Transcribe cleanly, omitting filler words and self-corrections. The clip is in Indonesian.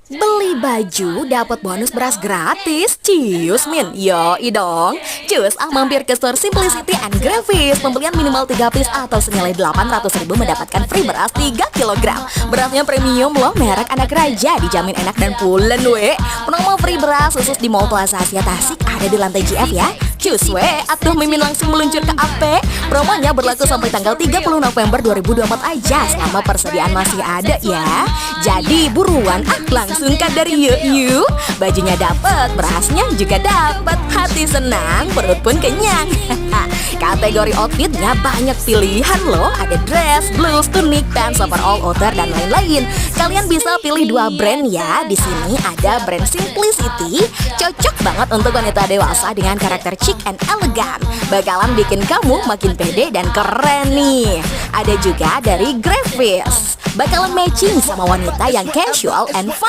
Beli baju dapat bonus beras gratis. Cius min, yoi dong. Cus mampir ke store Simplicity and Graphics. Pembelian minimal 3 piece atau senilai 800.000 mendapatkan free beras 3 kg. Berasnya premium loh, merek anak raja, dijamin enak dan pulen we. Promo free beras khusus di Mall Plaza Asia Tasik ada di lantai GF ya. Cus we, atuh mimin langsung meluncur ke AP. Promonya berlaku sampai tanggal 30 November 2024 aja, selama persediaan masih ada ya. Jadi buruan langsung dari yuk. Bajunya dapat, berasnya juga dapat. Hati senang, perut pun kenyang. Kategori outfitnya banyak pilihan loh. Ada dress, blouse, tunik, pants, overall, outer dan lain-lain. Kalian bisa pilih 2 brand ya. Di sini ada brand Simplicity, cocok banget untuk wanita dewasa dengan karakter chic and elegan. Bakalan bikin kamu makin pede dan keren nih. Ada juga dari Graphics, bakalan matching sama wanita yang casual and fun.